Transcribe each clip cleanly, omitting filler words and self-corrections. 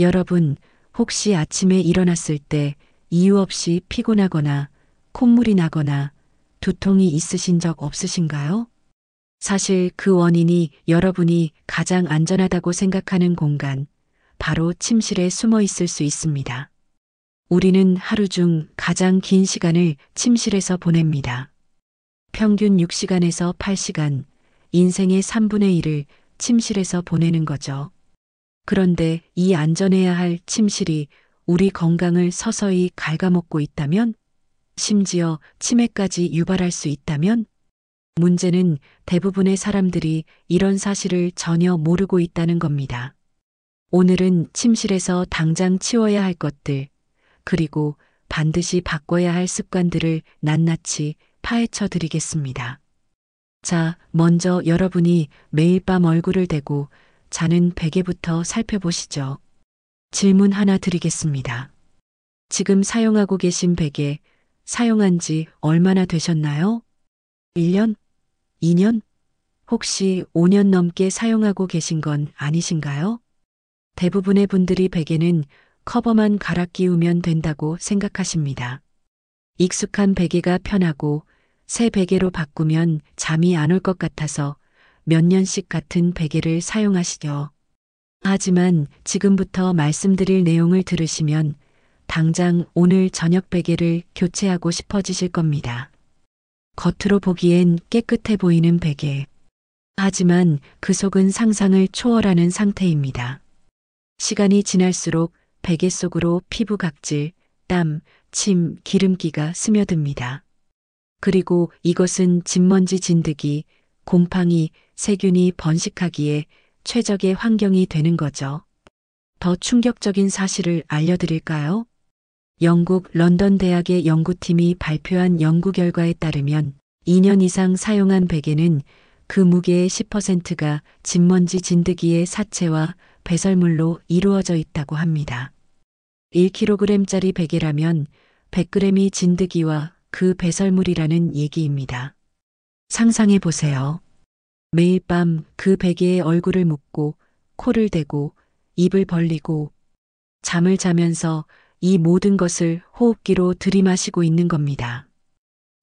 여러분, 혹시 아침에 일어났을 때 이유 없이 피곤하거나 콧물이 나거나 두통이 있으신 적 없으신가요? 사실 그 원인이 여러분이 가장 안전하다고 생각하는 공간, 바로 침실에 숨어 있을 수 있습니다. 우리는 하루 중 가장 긴 시간을 침실에서 보냅니다. 평균 6시간에서 8시간, 인생의 3분의 1을 침실에서 보내는 거죠. 그런데 이 안전해야 할 침실이 우리 건강을 서서히 갉아먹고 있다면, 심지어 치매까지 유발할 수 있다면, 문제는 대부분의 사람들이 이런 사실을 전혀 모르고 있다는 겁니다. 오늘은 침실에서 당장 치워야 할 것들, 그리고 반드시 바꿔야 할 습관들을 낱낱이 파헤쳐 드리겠습니다. 자, 먼저 여러분이 매일 밤 얼굴을 대고 자는 베개부터 살펴보시죠. 질문 하나 드리겠습니다. 지금 사용하고 계신 베개, 사용한 지 얼마나 되셨나요? 1년? 2년? 혹시 5년 넘게 사용하고 계신 건 아니신가요? 대부분의 분들이 베개는 커버만 갈아 끼우면 된다고 생각하십니다. 익숙한 베개가 편하고 새 베개로 바꾸면 잠이 안 올 것 같아서 몇 년씩 같은 베개를 사용하시죠. 하지만 지금부터 말씀드릴 내용을 들으시면 당장 오늘 저녁 베개를 교체하고 싶어지실 겁니다. 겉으로 보기엔 깨끗해 보이는 베개. 하지만 그 속은 상상을 초월하는 상태입니다. 시간이 지날수록 베개 속으로 피부 각질, 땀, 침, 기름기가 스며듭니다. 그리고 이것은 진먼지 진드기, 곰팡이, 세균이 번식하기에 최적의 환경이 되는 거죠. 더 충격적인 사실을 알려드릴까요? 영국 런던 대학의 연구팀이 발표한 연구 결과에 따르면 2년 이상 사용한 베개는 그 무게의 10%가 진먼지 진드기의 사체와 배설물로 이루어져 있다고 합니다. 1kg짜리 베개라면 100g이 진드기와 그 배설물이라는 얘기입니다. 상상해 보세요. 매일 밤 그 베개에 얼굴을 묻고 코를 대고 입을 벌리고 잠을 자면서 이 모든 것을 호흡기로 들이마시고 있는 겁니다.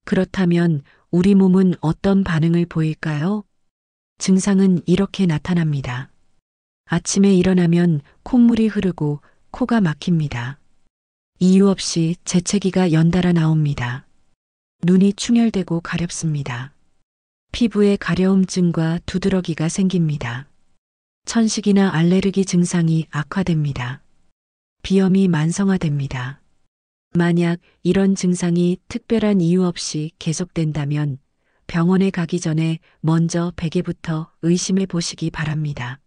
그렇다면 우리 몸은 어떤 반응을 보일까요? 증상은 이렇게 나타납니다. 아침에 일어나면 콧물이 흐르고 코가 막힙니다. 이유 없이 재채기가 연달아 나옵니다. 눈이 충혈되고 가렵습니다. 피부에 가려움증과 두드러기가 생깁니다. 천식이나 알레르기 증상이 악화됩니다. 비염이 만성화됩니다. 만약 이런 증상이 특별한 이유 없이 계속된다면 병원에 가기 전에 먼저 베개부터 의심해 보시기 바랍니다.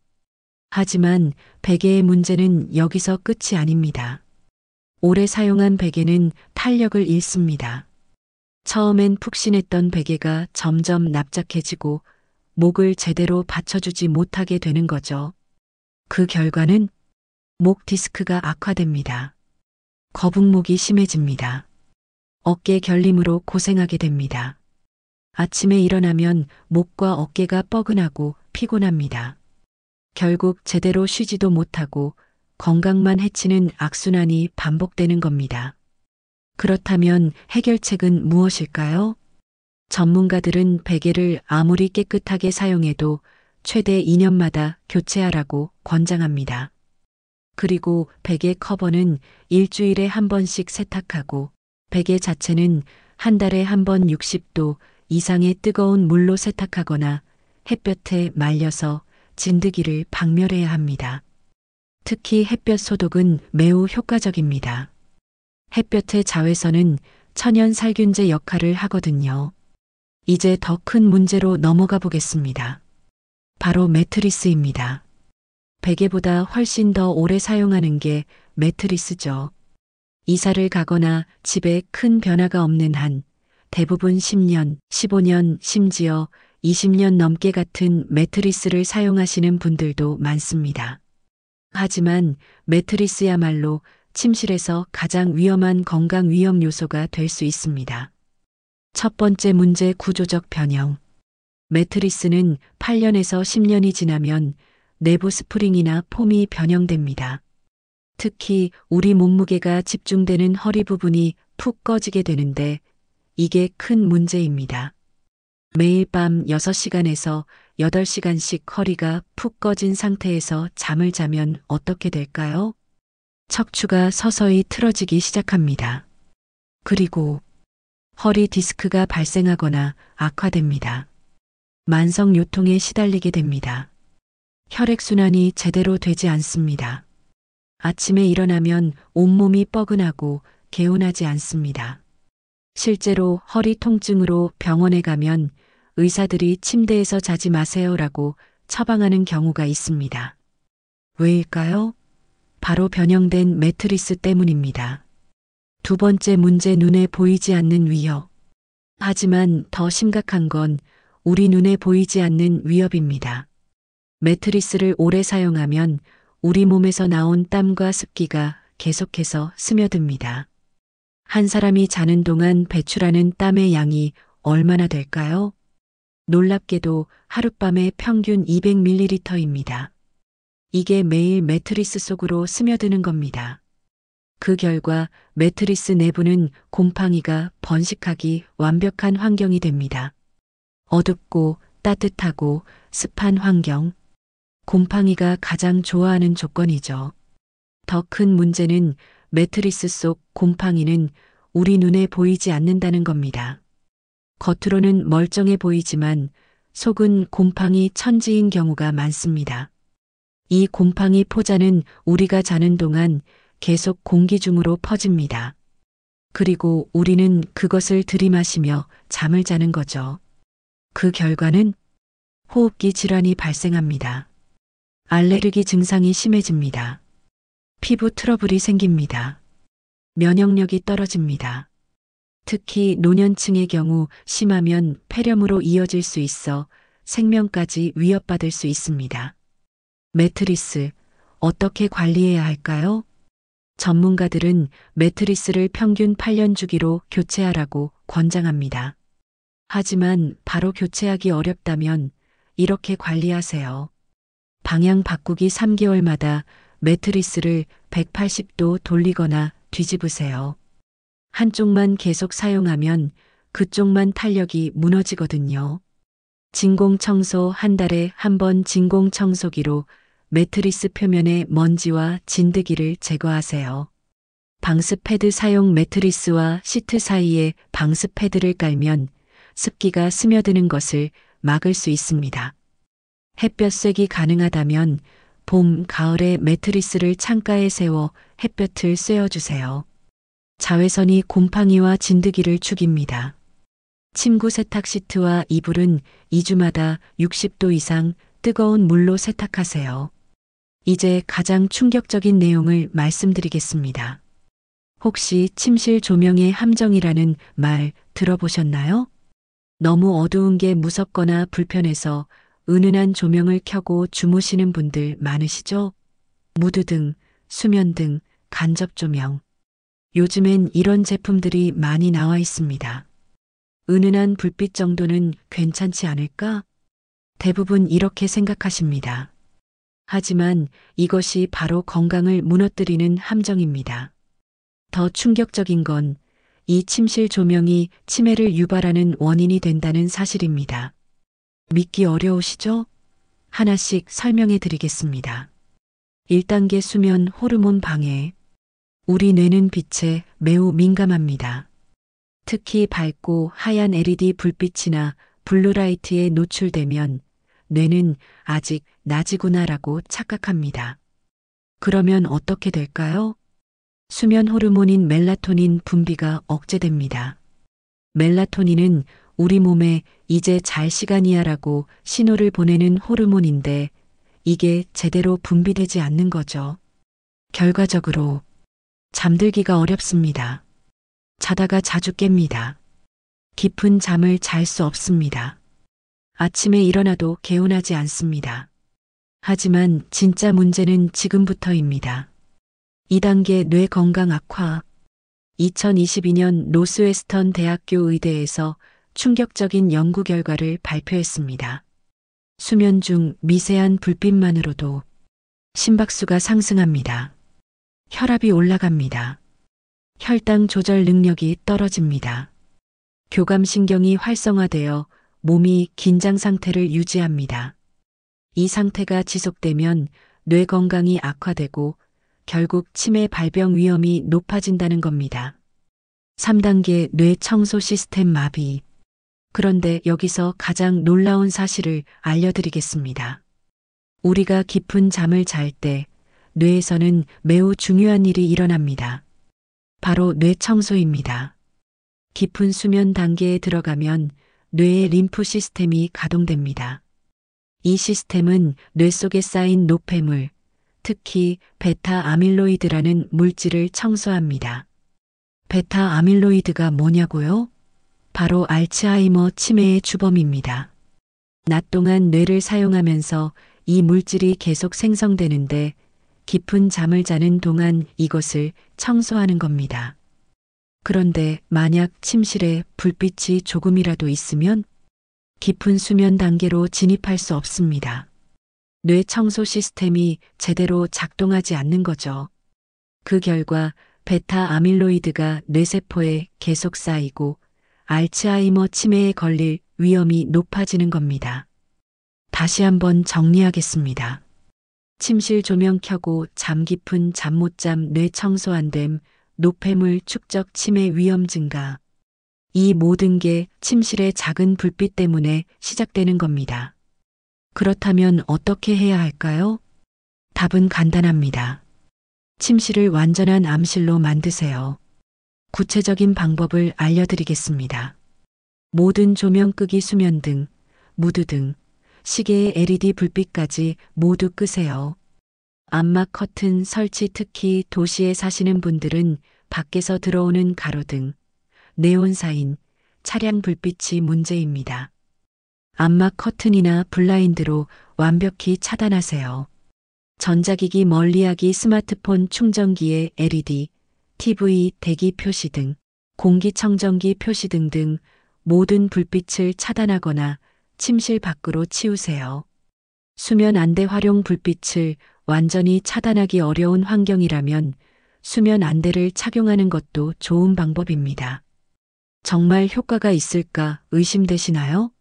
하지만 베개의 문제는 여기서 끝이 아닙니다. 오래 사용한 베개는 탄력을 잃습니다. 처음엔 푹신했던 베개가 점점 납작해지고 목을 제대로 받쳐주지 못하게 되는 거죠. 그 결과는 목 디스크가 악화됩니다. 거북목이 심해집니다. 어깨 결림으로 고생하게 됩니다. 아침에 일어나면 목과 어깨가 뻐근하고 피곤합니다. 결국 제대로 쉬지도 못하고 건강만 해치는 악순환이 반복되는 겁니다. 그렇다면 해결책은 무엇일까요? 전문가들은 베개를 아무리 깨끗하게 사용해도 최대 2년마다 교체하라고 권장합니다. 그리고 베개 커버는 일주일에 한 번씩 세탁하고 베개 자체는 한 달에 한 번 60도 이상의 뜨거운 물로 세탁하거나 햇볕에 말려서 진드기를 박멸해야 합니다. 특히 햇볕 소독은 매우 효과적입니다. 햇볕의 자외선은 천연 살균제 역할을 하거든요. 이제 더 큰 문제로 넘어가 보겠습니다. 바로 매트리스입니다. 베개보다 훨씬 더 오래 사용하는 게 매트리스죠. 이사를 가거나 집에 큰 변화가 없는 한 대부분 10년, 15년, 심지어 20년 넘게 같은 매트리스를 사용하시는 분들도 많습니다. 하지만 매트리스야말로 침실에서 가장 위험한 건강 위험 요소가 될 수 있습니다. 첫 번째 문제 구조적 변형. 매트리스는 8년에서 10년이 지나면 내부 스프링이나 폼이 변형됩니다. 특히 우리 몸무게가 집중되는 허리 부분이 푹 꺼지게 되는데 이게 큰 문제입니다. 매일 밤 6시간에서 8시간씩 허리가 푹 꺼진 상태에서 잠을 자면 어떻게 될까요? 척추가 서서히 틀어지기 시작합니다. 그리고 허리 디스크가 발생하거나 악화됩니다. 만성 요통에 시달리게 됩니다. 혈액순환이 제대로 되지 않습니다. 아침에 일어나면 온몸이 뻐근하고 개운하지 않습니다. 실제로 허리 통증으로 병원에 가면 의사들이 침대에서 자지 마세요라고 처방하는 경우가 있습니다. 왜일까요? 바로 변형된 매트리스 때문입니다. 두 번째 문제, 눈에 보이지 않는 위협. 하지만 더 심각한 건 우리 눈에 보이지 않는 위협입니다. 매트리스를 오래 사용하면 우리 몸에서 나온 땀과 습기가 계속해서 스며듭니다. 한 사람이 자는 동안 배출하는 땀의 양이 얼마나 될까요? 놀랍게도 하룻밤에 평균 200ml입니다. 이게 매일 매트리스 속으로 스며드는 겁니다. 그 결과 매트리스 내부는 곰팡이가 번식하기 완벽한 환경이 됩니다. 어둡고 따뜻하고 습한 환경. 곰팡이가 가장 좋아하는 조건이죠. 더 큰 문제는 매트리스 속 곰팡이는 우리 눈에 보이지 않는다는 겁니다. 겉으로는 멀쩡해 보이지만 속은 곰팡이 천지인 경우가 많습니다. 이 곰팡이 포자는 우리가 자는 동안 계속 공기 중으로 퍼집니다. 그리고 우리는 그것을 들이마시며 잠을 자는 거죠. 그 결과는 호흡기 질환이 발생합니다. 알레르기 증상이 심해집니다. 피부 트러블이 생깁니다. 면역력이 떨어집니다. 특히 노년층의 경우 심하면 폐렴으로 이어질 수 있어 생명까지 위협받을 수 있습니다. 매트리스, 어떻게 관리해야 할까요? 전문가들은 매트리스를 평균 8년 주기로 교체하라고 권장합니다. 하지만 바로 교체하기 어렵다면 이렇게 관리하세요. 방향 바꾸기 3개월마다 매트리스를 180도 돌리거나 뒤집으세요. 한쪽만 계속 사용하면 그쪽만 탄력이 무너지거든요. 진공청소 한 달에 한 번 진공청소기로 매트리스 표면의 먼지와 진드기를 제거하세요. 방습 패드 사용. 매트리스와 시트 사이에 방습 패드를 깔면 습기가 스며드는 것을 막을 수 있습니다. 햇볕 쐬기 가능하다면 봄, 가을에 매트리스를 창가에 세워 햇볕을 쐬어주세요. 자외선이 곰팡이와 진드기를 죽입니다. 침구 세탁 시트와 이불은 2주마다 60도 이상 뜨거운 물로 세탁하세요. 이제 가장 충격적인 내용을 말씀드리겠습니다. 혹시 침실 조명의 함정이라는 말 들어보셨나요? 너무 어두운 게 무섭거나 불편해서 은은한 조명을 켜고 주무시는 분들 많으시죠? 무드등, 수면등, 간접조명. 요즘엔 이런 제품들이 많이 나와 있습니다. 은은한 불빛 정도는 괜찮지 않을까? 대부분 이렇게 생각하십니다. 하지만 이것이 바로 건강을 무너뜨리는 함정입니다. 더 충격적인 건 이 침실 조명이 치매를 유발하는 원인이 된다는 사실입니다. 믿기 어려우시죠? 하나씩 설명해 드리겠습니다. 1단계 수면 호르몬 방해. 우리 뇌는 빛에 매우 민감합니다. 특히 밝고 하얀 LED 불빛이나 블루라이트에 노출되면 뇌는 아직 낮이구나라고 착각합니다. 그러면 어떻게 될까요? 수면 호르몬인 멜라토닌 분비가 억제됩니다. 멜라토닌은 우리 몸에 이제 잘 시간이야라고 신호를 보내는 호르몬인데 이게 제대로 분비되지 않는 거죠. 결과적으로 잠들기가 어렵습니다. 자다가 자주 깹니다. 깊은 잠을 잘 수 없습니다. 아침에 일어나도 개운하지 않습니다. 하지만 진짜 문제는 지금부터입니다. 2단계 뇌 건강 악화. 2022년 노스웨스턴 대학교 의대에서 충격적인 연구 결과를 발표했습니다. 수면 중 미세한 불빛만으로도 심박수가 상승합니다. 혈압이 올라갑니다. 혈당 조절 능력이 떨어집니다. 교감신경이 활성화되어 몸이 긴장 상태를 유지합니다. 이 상태가 지속되면 뇌 건강이 악화되고 결국 치매 발병 위험이 높아진다는 겁니다. 3단계 뇌 청소 시스템 마비. 그런데 여기서 가장 놀라운 사실을 알려드리겠습니다. 우리가 깊은 잠을 잘 때 뇌에서는 매우 중요한 일이 일어납니다. 바로 뇌 청소입니다. 깊은 수면 단계에 들어가면 뇌의 림프 시스템이 가동됩니다. 이 시스템은 뇌 속에 쌓인 노폐물, 특히 베타 아밀로이드라는 물질을 청소합니다. 베타 아밀로이드가 뭐냐고요? 바로 알츠하이머 치매의 주범입니다. 낮 동안 뇌를 사용하면서 이 물질이 계속 생성되는데 깊은 잠을 자는 동안 이것을 청소하는 겁니다. 그런데 만약 침실에 불빛이 조금이라도 있으면 깊은 수면 단계로 진입할 수 없습니다. 뇌 청소 시스템이 제대로 작동하지 않는 거죠. 그 결과 베타 아밀로이드가 뇌세포에 계속 쌓이고 알츠하이머 치매에 걸릴 위험이 높아지는 겁니다. 다시 한번 정리하겠습니다. 침실 조명 켜고 잠 깊은 잠 못 잠 뇌 청소 안 됨, 노폐물 축적 치매 위험 증가. 이 모든 게 침실의 작은 불빛 때문에 시작되는 겁니다. 그렇다면 어떻게 해야 할까요? 답은 간단합니다. 침실을 완전한 암실로 만드세요. 구체적인 방법을 알려드리겠습니다. 모든 조명 끄기 수면등, 무드등, 시계의 LED 불빛까지 모두 끄세요. 암막 커튼 설치 특히 도시에 사시는 분들은 밖에서 들어오는 가로등, 네온 사인, 차량 불빛이 문제입니다. 암막 커튼이나 블라인드로 완벽히 차단하세요. 전자기기 멀리하기 스마트폰 충전기의 LED, TV 대기 표시 등, 공기청정기 표시 등 모든 불빛을 차단하거나 침실 밖으로 치우세요. 수면 안대 활용 불빛을 완전히 차단하기 어려운 환경이라면 수면 안대를 착용하는 것도 좋은 방법입니다. 정말 효과가 있을까 의심되시나요?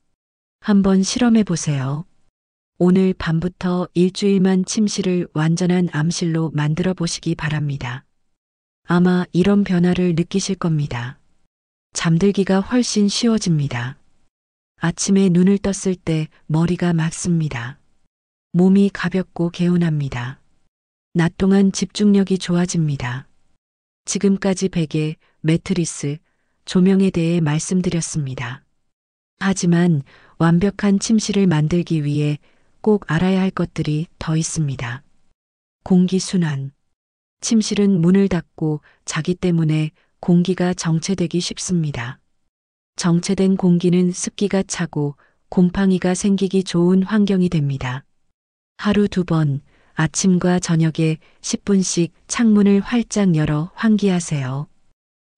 한번 실험해 보세요. 오늘 밤부터 일주일만 침실을 완전한 암실로 만들어 보시기 바랍니다. 아마 이런 변화를 느끼실 겁니다. 잠들기가 훨씬 쉬워집니다. 아침에 눈을 떴을 때 머리가 맑습니다. 몸이 가볍고 개운합니다. 낮 동안 집중력이 좋아집니다. 지금까지 베개, 매트리스, 조명에 대해 말씀드렸습니다. 하지만 완벽한 침실을 만들기 위해 꼭 알아야 할 것들이 더 있습니다. 공기순환. 침실은 문을 닫고 자기 때문에 공기가 정체되기 쉽습니다. 정체된 공기는 습기가 차고 곰팡이가 생기기 좋은 환경이 됩니다. 하루 2번, 아침과 저녁에 10분씩 창문을 활짝 열어 환기하세요.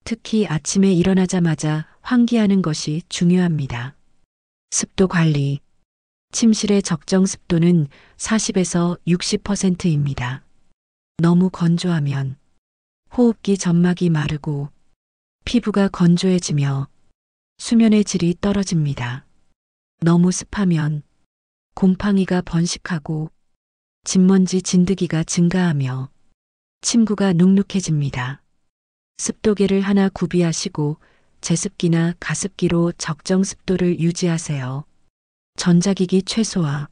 특히 아침에 일어나자마자 환기하는 것이 중요합니다. 습도 관리. 침실의 적정 습도는 40에서 60%입니다. 너무 건조하면 호흡기 점막이 마르고 피부가 건조해지며 수면의 질이 떨어집니다. 너무 습하면 곰팡이가 번식하고 진먼지 진드기가 증가하며 침구가 눅눅해집니다. 습도계를 하나 구비하시고 제습기나 가습기로 적정 습도를 유지하세요. 전자기기 최소화.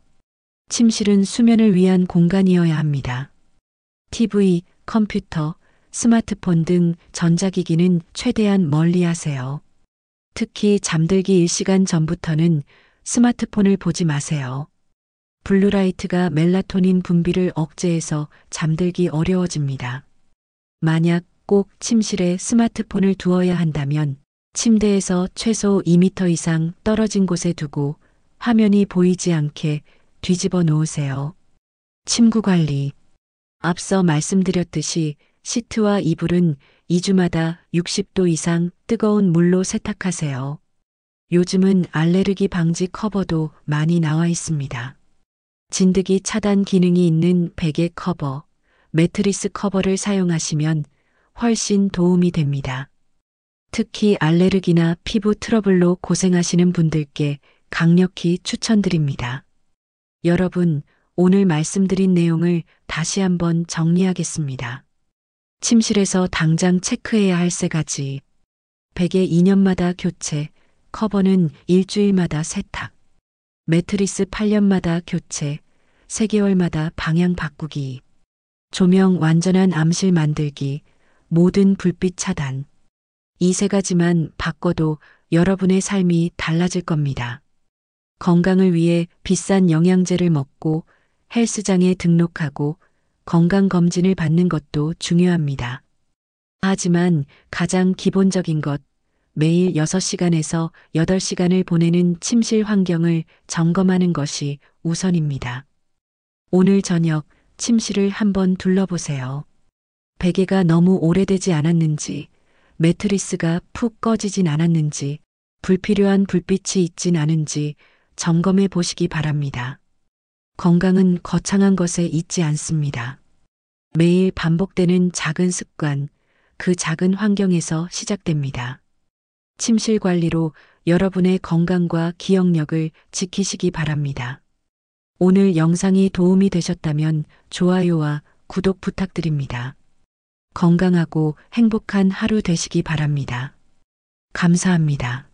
침실은 수면을 위한 공간이어야 합니다. TV, 컴퓨터, 스마트폰 등 전자기기는 최대한 멀리 하세요. 특히 잠들기 1시간 전부터는 스마트폰을 보지 마세요. 블루라이트가 멜라토닌 분비를 억제해서 잠들기 어려워집니다. 만약 꼭 침실에 스마트폰을 두어야 한다면 침대에서 최소 2m 이상 떨어진 곳에 두고 화면이 보이지 않게 뒤집어 놓으세요. 침구 관리. 앞서 말씀드렸듯이 시트와 이불은 2주마다 60도 이상 뜨거운 물로 세탁하세요. 요즘은 알레르기 방지 커버도 많이 나와 있습니다. 진드기 차단 기능이 있는 베개 커버, 매트리스 커버를 사용하시면 훨씬 도움이 됩니다. 특히 알레르기나 피부 트러블로 고생하시는 분들께 강력히 추천드립니다. 여러분, 오늘 말씀드린 내용을 다시 한번 정리하겠습니다. 침실에서 당장 체크해야 할 세 가지. 베개 2년마다 교체, 커버는 일주일마다 세탁. 매트리스 8년마다 교체, 3개월마다 방향 바꾸기. 조명 완전한 암실 만들기, 모든 불빛 차단. 이 세 가지만 바꿔도 여러분의 삶이 달라질 겁니다. 건강을 위해 비싼 영양제를 먹고 헬스장에 등록하고 건강검진을 받는 것도 중요합니다. 하지만 가장 기본적인 것, 매일 6시간에서 8시간을 보내는 침실 환경을 점검하는 것이 우선입니다. 오늘 저녁 침실을 한번 둘러보세요. 베개가 너무 오래되지 않았는지, 매트리스가 푹 꺼지진 않았는지, 불필요한 불빛이 있진 않은지 점검해 보시기 바랍니다. 건강은 거창한 것에 있지 않습니다. 매일 반복되는 작은 습관, 그 작은 환경에서 시작됩니다. 침실 관리로 여러분의 건강과 기억력을 지키시기 바랍니다. 오늘 영상이 도움이 되셨다면 좋아요와 구독 부탁드립니다. 건강하고 행복한 하루 되시기 바랍니다. 감사합니다.